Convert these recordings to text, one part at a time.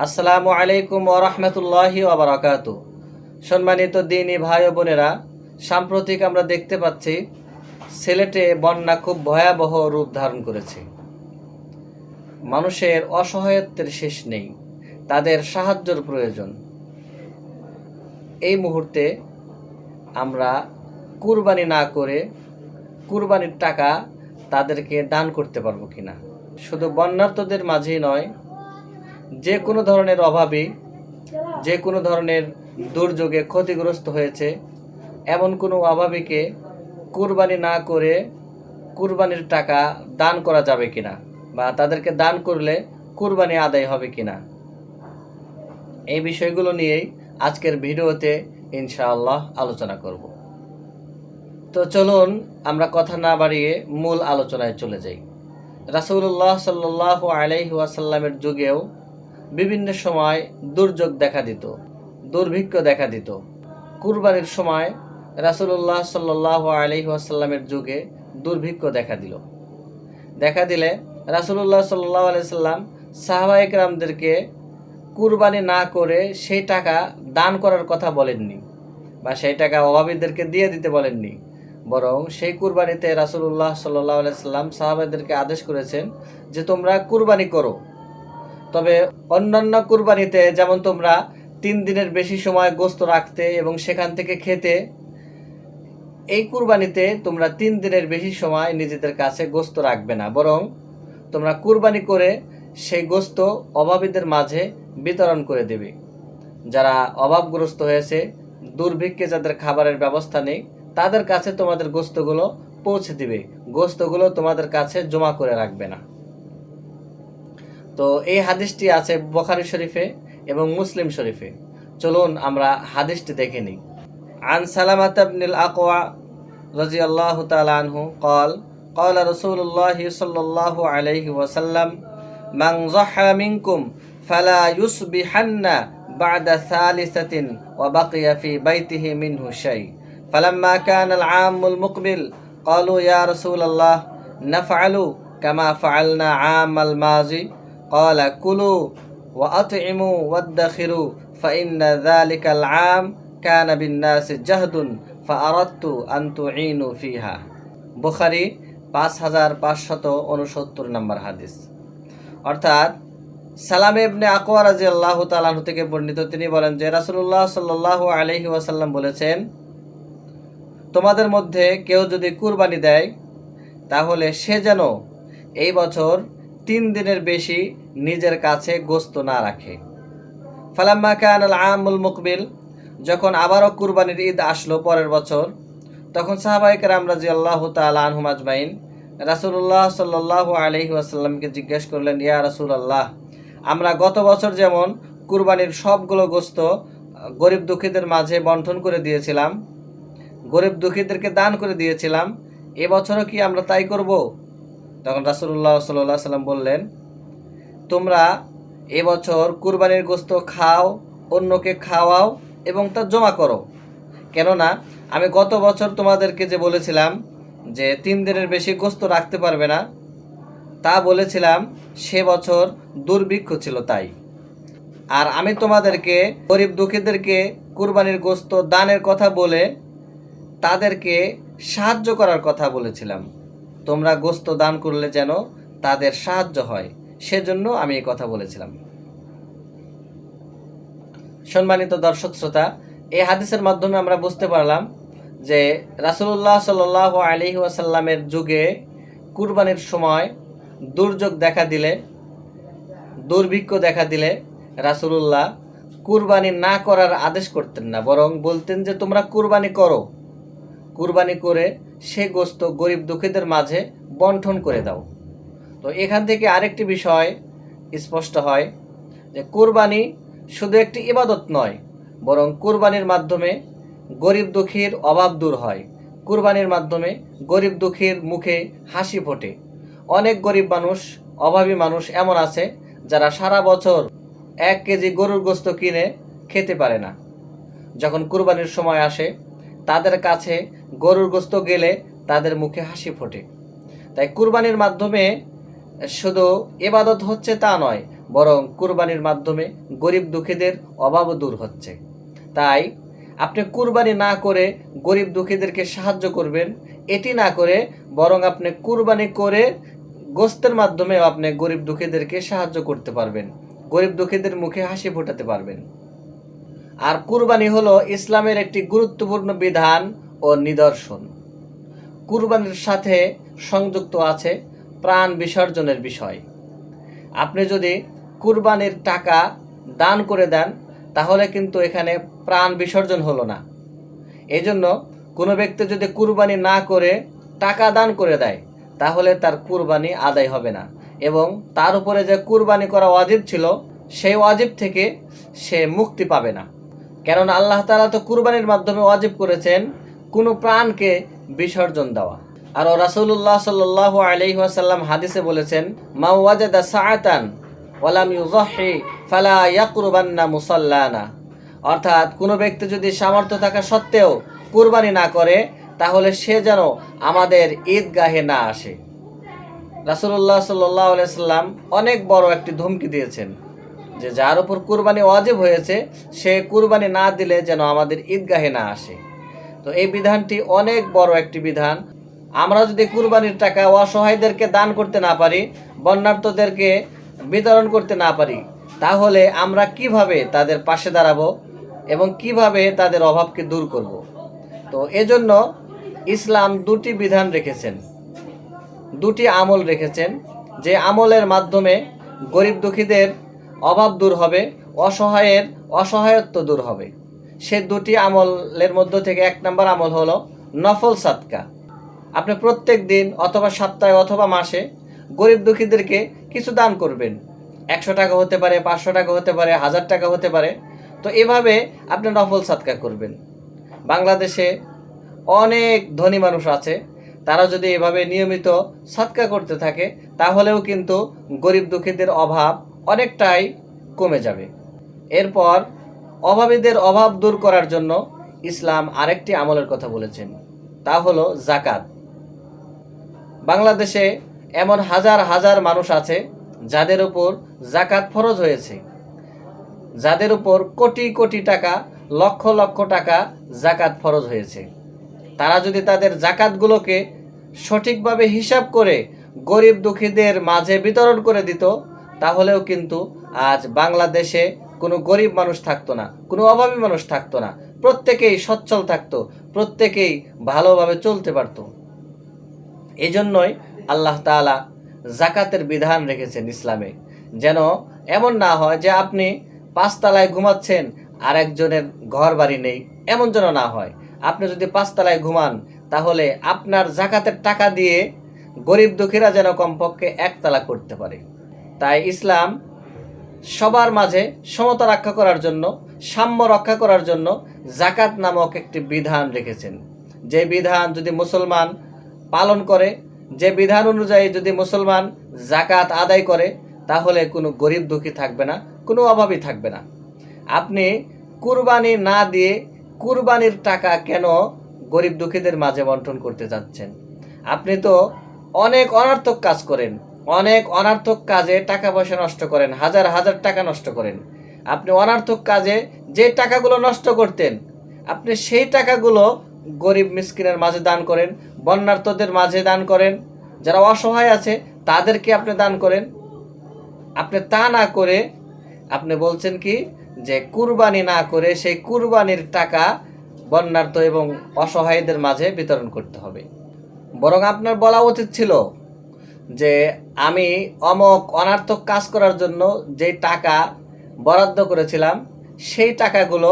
আসসালামু আলাইকুম ওয়া রাহমাতুল্লাহি ওয়া বারাকাতুহু। সম্মানিত দ্বীনী ভাই ও বোনেরা, সাম্প্রতিক আমরা দেখতে পাচ্ছি সিলেটে বন্যা খুব ভয়াবহ রূপ ধারণ করেছে। মানুষের অসহায়ত্বের শেষ নেই, তাদের সাহায্যের প্রয়োজন। এই মুহূর্তে আমরা কুরবানি না করে কুরবানির টাকা তাদেরকে দান করতে পারবো কিনা। শুধু বন্যার্তদের মাঝেই নয়, যে কোনো ধরনের অভাবী, যে কোনো ধরনের দুর্যোগে ক্ষতিগ্রস্ত হয়েছে এমন কোনো অভাবীকে কুরবানি না করে কুরবানির টাকা দান করা যাবে কিনা, বা তাদেরকে দান করলে কুরবানি আদায় হবে কিনা, এই বিষয়গুলো নিয়েই আজকের ভিডিওতে ইনশাআল্লাহ আলোচনা করব। তো চলুন আমরা কথা না বাড়িয়ে মূল আলোচনায় চলে যাই। রাসূলুল্লাহ সাল্লাল্লাহু আলাইহি ওয়াসাল্লামের যুগেও বিভিন্ন সময় দুর্যোগ দেখা দিত, দুর্ভিক্ষ দেখা দিত। কুরবানির সময় রাসূলুল্লাহ সাল্লাল্লাহু আলাইহি ওয়াসাল্লামের যুগে দুর্ভিক্ষ দেখা দিলে রাসূলুল্লাহ সাল্লাল্লাহু আলাইহি সাল্লাম সাহাবায়ে কেরামদেরকে কুরবানি না করে সেই টাকা দান করার কথা বলেননি, বা সেই টাকা অভাবীদেরকে দিয়ে দিতে বলেননি। বরং সেই কুরবানিতে রাসূলুল্লাহ সাল্লাল্লাহু আলাইহি সাল্লাম সাহাবাদেরকে আদেশ করেছেন যে তোমরা কুরবানি করো, তবে অন্যান্য কুরবানিতে যেমন তোমরা 3 দিনের বেশি সময় গোশত রাখতে এবং সেখান থেকে খেতে, এই কুরবানিতে তোমরা 3 দিনের বেশি সময় নিজেদের কাছে গোশত রাখবে না, বরং তোমরা কুরবানি করে সেই গোশত অভাবীদের মাঝে বিতরণ করে দেবে। যারা অভাবগ্রস্ত হয়েছে, দুর্ভিক্ষে যাদের খাবারের ব্যবস্থা নেই, তাদের কাছে তোমাদের গোশতগুলো পৌঁছে দিবে, গোশতগুলো তোমাদের কাছে জমা করে রাখবে না। তো এই হাদিসটি আছে বুখারী শরীফে এবং মুসলিম শরীফে। চলুন আমরা হাদিসটি দেখে নিই। আন সালামাত ইবনুল আকওয়া রাদিয়াল্লাহু তাআলা আনহু قال قال رسول الله صلى الله عليه وسلم من ضحى منكم فلا يصبحن بعد ثالثة وبقي في بيته منه شيء فلما كان العام المقبل قالوا يا رسول الله نفعل كما فعلنا عام الماضي قال كلوا وأطعموا وادخروا فإن ذلك العام كان بالناس جهد فأردت أن تعينوا فيها। বুখারী 5569 নম্বর হাদিস। অর্থাৎ সালাম ইবনে আকওয়া রাদিয়াল্লাহু তাআলা আনহু থেকে বর্ণিত, তিনি বলেন যে রাসূলুল্লাহ সাল্লাল্লাহু আলাইহি ওয়াসাল্লাম বলেছেন, তোমাদের মধ্যে কেউ যদি কুরবানি দেয় তাহলে সে যেন এই বছর 3 দিনের বেশি নিজের কাছে গোশত না রাখে। ফালাম্মা কানাল আমুল মুকবিল, যখন আবারও কুরবানির ঈদ আসলো পরের বছর, তখন সাহাবায়ে কেরাম রাদিয়াল্লাহু তাআলা আনহুম আজমাইন রাসূলুল্লাহ সাল্লাল্লাহু আলাইহি ওয়াসাল্লামকে জিজ্ঞেস করলেন, ইয়া রাসূলুল্লাহ, আমরা গত বছর যেমন কুরবানির সবগুলো গোশত গরিব দুঃখীদের মাঝে বন্টন করে দিয়েছিলাম, গরিব দুঃখীদেরকে দান করে দিয়েছিলাম, এবছরও কি আমরা তাই করব? তখন রাসূলুল্লাহ সাল্লাল্লাহু আলাইহি ওয়াসাল্লাম বললেন, তোমরা এবছর কুরবানির গোশত খাও, অন্যকে খাওয়াও এবং তা জমা করো। কেননা আমি গত বছর তোমাদেরকে যে বলেছিলাম যে 3 দিনের বেশি গোশত রাখতে পারবে না, তা বলেছিলাম সে বছর দুর্ভিক্ষ ছিল তাই। আর আমি তোমাদেরকে গরিব দুঃখীদেরকে কুরবানির গোশত দানের কথা বলে তাদেরকে সাহায্য করার কথা বলেছিলাম। তোমরা গোশত দান করলে যেন তাদের সাহায্য হয়, সেজন্য আমি এই কথা বলেছিলাম। সম্মানিত দর্শক শ্রোতা, এই হাদিসের মাধ্যমে আমরা বুঝতে পারলাম যে রাসূলুল্লাহ সাল্লাল্লাহু আলাইহি ওয়াসাল্লামের যুগে কুরবানির সময় দুর্যোগ দেখা দিলে, দুর্ভিক্ষ দেখা দিলে রাসূলুল্লাহ কুরবানি না করার আদেশ করতেন না, বরং বলতেন যে তোমরা কুরবানি করো, কুরবানি করে সে গোশত গরিব দুঃখীদের মাঝে বন্টন করে দাও। তো এখান থেকে আরেকটি বিষয় স্পষ্ট হয় যে কুরবানি শুধু একটি ইবাদত নয়, বরং কুরবানির মাধ্যমে গরিব দুঃখীর অভাব দূর হয়, কুরবানির মাধ্যমে গরিব দুঃখীর মুখে হাসি ফোটে। অনেক গরিব মানুষ, অভাবী মানুষ এমন আছে যারা সারা বছর 1 কেজি গরুর গোশত কিনে খেতে পারে না। যখন কুরবানির সময় আসে তাদের কাছে গরুর গোশত গেলে তাদের মুখে হাসি ফোটে। তাই কুরবানির মাধ্যমে শুধু ইবাদত হচ্ছে তা নয়, বরং কুরবানির মাধ্যমে গরিব দুঃখীদের অভাবও দূর হচ্ছে। তাই আপনি কুরবানি না করে গরিব দুঃখীদেরকে সাহায্য করবেন, এটি না করে বরং আপনি কুরবানি করে গোশতের মাধ্যমেও আপনি গরিব দুঃখীদেরকে সাহায্য করতে পারবেন, গরিব দুঃখীদের মুখে হাসি ফোটাতে পারবেন। আর কুরবানি হলো ইসলামের একটি গুরুত্বপূর্ণ বিধান ও নিদর্শন। কুরবানির সাথে সংযুক্ত আছে প্রাণ বিসর্জনের বিষয়। আপনি যদি কুরবানির টাকা দান করে দেন তাহলে কিন্তু এখানে প্রাণ বিসর্জন হলো না। এই জন্য কোনো ব্যক্তি যদি কুরবানি না করে টাকা দান করে দেয় তাহলে তার কুরবানি আদায় হবে না, এবং তার উপরে যে কুরবানি করা ওয়াজিব ছিল সেই ওয়াজিব থেকে সে মুক্তি পাবে না। কেননা আল্লাহ তাআলা তো কুরবানির মাধ্যমে ওয়াজিব করেছেন কোনো প্রাণকে বিসর্জন দেওয়া। আর রাসূলুল্লাহ সাল্লাল্লাহু আলাইহি ওয়াসাল্লাম হাদিসে বলেছেন, মা ওয়াজাদা সাআতান ওয়ালাম ইউযাহি ফালা ইয়াকরুবান্না মুসাল্লানা। অর্থাৎ কোনো ব্যক্তি যদি সামর্থ্য থাকা সত্ত্বেও কুরবানি না করে তাহলে সে যেন আমাদের ঈদগাহে না আসে। রাসূলুল্লাহ সাল্লাল্লাহু আলাইহি ওয়াসাল্লাম অনেক বড় একটি ধমকি দিয়েছেন যে যার উপর কুরবানি ওয়াজিব হয়েছে সে কুরবানি না দিলে যেন আমাদের ঈদগাহে না আসে। তো এই বিধানটি অনেক বড় একটি বিধান। আমরা যদি কুরবানির টাকা অসহায়দেরকে দান করতে না পারি, বন্যার্তদেরকে বিতরণ করতে না পারি, তাহলে আমরা কিভাবে তাদের পাশে দাঁড়াবো এবং কিভাবে তাদের অভাবকে দূর করব। তো এজন্য ইসলাম দুটি বিধান রেখেছেন, দুটি আমল রেখেছেন, যে আমলের মাধ্যমে গরিব দুঃখীদের অভাব দূর হবে, অসহায়ের অসহায়ত্ব দূর হবে। সে দুটি আমলের মধ্য থেকে 1 নম্বর আমল হলো নফল সাদকা। আপনি প্রত্যেক দিন অথবা সপ্তাহে অথবা মাসে গরিব দুঃখীদেরকে কিছু দান করবেন। 100 টাকা হতে পারে, 500 টাকা হতে পারে, 1000 টাকা হতে পারে। তো এভাবে আপনি নফল সাদকা করবেন। বাংলাদেশে অনেক ধনী মানুষ আছে, তারা যদি এভাবে নিয়মিত সাদকা করতে থাকে তাহলেও কিন্তু গরিব দুঃখীদের অভাব অনেকটাই কমে যাবে। এরপর অভাবীদের অভাব দূর করার জন্য ইসলাম আরেকটি আমলের কথা বলেছেন, তা হলো যাকাত। বাংলাদেশে এমন হাজার হাজার মানুষ আছে যাদের উপর যাকাত ফরজ হয়েছে, যাদের উপর কোটি কোটি টাকা, লক্ষ লক্ষ টাকা যাকাত ফরজ হয়েছে। তারা যদি তাদের যাকাতগুলোকে সঠিকভাবে হিসাব করে গরিব দুঃখীদের মাঝে বিতরণ করে দিত তাহলেও কিন্তু আজ বাংলাদেশে কোনো গরিব মানুষ থাকতো না, কোনো অভাবী মানুষ থাকতো না। প্রত্যেকেই সচ্ছল থাকতো, প্রত্যেকেই ভালোভাবে চলতে পারত। এই জন্যই আল্লাহ তাআলা যাকাতের বিধান রেখেছেন ইসলামে, যেন এমন না হয় যে আপনি 5 তলায় ঘুমাচ্ছেন আর একজনের ঘর বাড়ি নেই, এমন যেন না হয়। আপনি যদি 5 তলায় ঘুমান তাহলে আপনার যাকাতের টাকা দিয়ে গরিব দুঃখীরা যেন কমপক্ষে 1 তলা করতে পারে। তাই ইসলাম সবার মাঝে সমতা রক্ষা করার জন্য, সাম্য রক্ষা করার জন্য যাকাত নামক একটি বিধান রেখেছেন। যে বিধান যদি মুসলমান পালন করে, যে বিধান অনুযায়ী যদি মুসলমান যাকাত আদায় করে তাহলে কোনো গরিব দুঃখী থাকবে না, কোনো অভাবী থাকবে না। আপনি কুরবানি না দিয়ে কুরবানির টাকা কেন গরিব দুঃখীদের মাঝে বন্টন করতে যাচ্ছেন? আপনি তো অনেক অনর্থক কাজ করেন, অনেক অনর্থক কাজে টাকা পয়সা নষ্ট করেন, হাজার হাজার টাকা নষ্ট করেন। আপনি অনর্থক কাজে যে টাকাগুলো নষ্ট করতেন আপনি সেই টাকাগুলো গরিব মিসকিনের মাঝে দান করেন, বন্যার্তদের মাঝে দান করেন, যারা অসহায় আছে তাদেরকে আপনি দান করেন। আপনি তা না করে আপনি বলছেন কি যে কুরবানি না করে সেই কুরবানির টাকা বন্যার্ত এবং অসহায়দের মাঝে বিতরণ করতে হবে। বরং আপনার বলা উচিত ছিল যে আমি অমক অনার্থক কাজ করার জন্য যে টাকা বরাদ্দ করেছিলাম সেই টাকাগুলো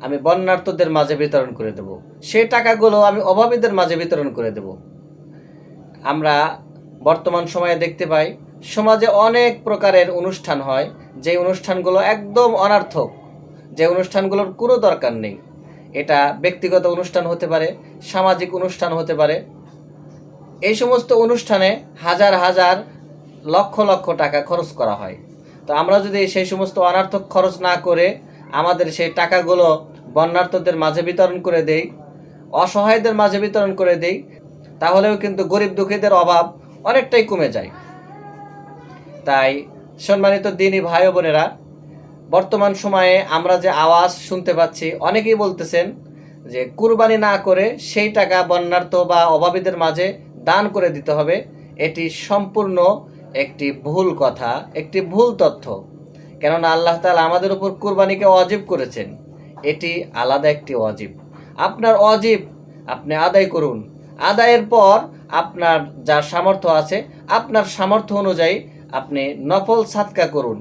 আমি বন্যার্তদের মাঝে বিতরণ করে দেব, সেই টাকাগুলো আমি অভাবীদের মাঝে বিতরণ করে দেব। আমরা বর্তমান সময়ে দেখতে পাই সমাজে অনেক প্রকারের অনুষ্ঠান হয়, যে অনুষ্ঠানগুলো একদম অনর্থক, যে অনুষ্ঠানগুলোর কোনো দরকার নেই। এটা ব্যক্তিগত অনুষ্ঠান হতে পারে, সামাজিক অনুষ্ঠান হতে পারে। এই সমস্ত অনুষ্ঠানে হাজার হাজার লক্ষ লক্ষ টাকা খরচ করা হয়। তো আমরা যদি সেই সমস্ত অনর্থক খরচ না করে আমাদের সেই টাকাগুলো বন্যার্তদের মাঝে বিতরণ করে দেই, অসহায়দের মাঝে বিতরণ করে দেই, তাহলেও কিন্তু গরিব দুঃখীদের অভাব অনেকটাই কমে যায়। তাই সম্মানিত দ্বীনী ভাই ও বোনেরা, বর্তমান সময়ে আমরা যে আওয়াজ শুনতে পাচ্ছি, অনেকেই বলতেছেন যে কুরবানি না করে সেই টাকা বন্যার্থ বা অভাবীদের মাঝে দান করে দিতে হবে। এটি সম্পূর্ণ একটি ভুল কথা, একটি ভুল তথ্য। কেননা আল্লাহ তাআলা আমাদের উপর কুরবানিকে ওয়াজিব করেছেন। এটি আলাদা একটি ওয়াজিব। আপনার ওয়াজিব আপনি আদায় করুন। আদায়ের পর আপনার যা সামর্থ্য আছে, আপনার সামর্থ্য অনুযায়ী আপনি নফল সাদকা করুন।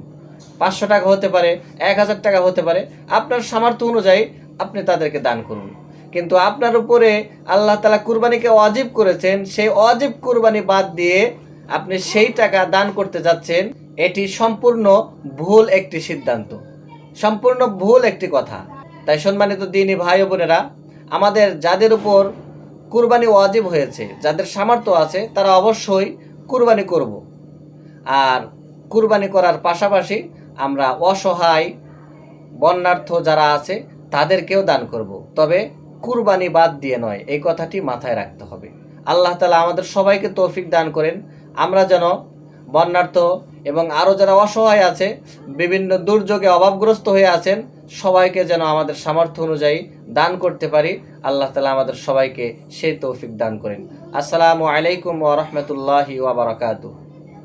500 টাকা হতে পারে, 1000 টাকা হতে পারে, আপনার সামর্থ্য অনুযায়ী আপনি তাদেরকে দান করুন। কিন্তু আপনার উপরে আল্লাহ তাআলা কুরবানিকে ওয়াজিব করেছেন, সেই ওয়াজিব কুরবানি বাদ দিয়ে আপনি সেই টাকা দান করতে যাচ্ছেন, এটি সম্পূর্ণ ভুল একটি সিদ্ধান্ত, সম্পূর্ণ ভুল একটি কথা। তাই সম্মানিত দ্বীনী ভাই ও বোনেরা, আমাদের যাদের উপর কুরবানি ওয়াজিব হয়েছে, যাদের সামর্থ্য আছে, তারা অবশ্যই কুরবানি করব। আর কুরবানি করার পাশাপাশি আমরা অসহায় বন্যার্থ যারা আছে তাদেরকেও দান করব, তবে কুরবানি বাদ দিয়ে নয়। এই কথাটি মাথায় রাখতে হবে। আল্লাহ তাআলা আমাদের সবাইকে তৌফিক দান করেন, আমরা যেন বন্যার্থ এবং আরও যারা অসহায় আছে, বিভিন্ন দুর্যোগে অভাবগ্রস্ত হয়ে আছেন, সবাইকে যেন আমাদের সামর্থ্য অনুযায়ী দান করতে পারি। আল্লাহ তাআলা আমাদের সবাইকে সেই তৌফিক দান করেন। আসসালামু আলাইকুম ওয়া রাহমাতুল্লাহি ওয়া বারাকাতুহু।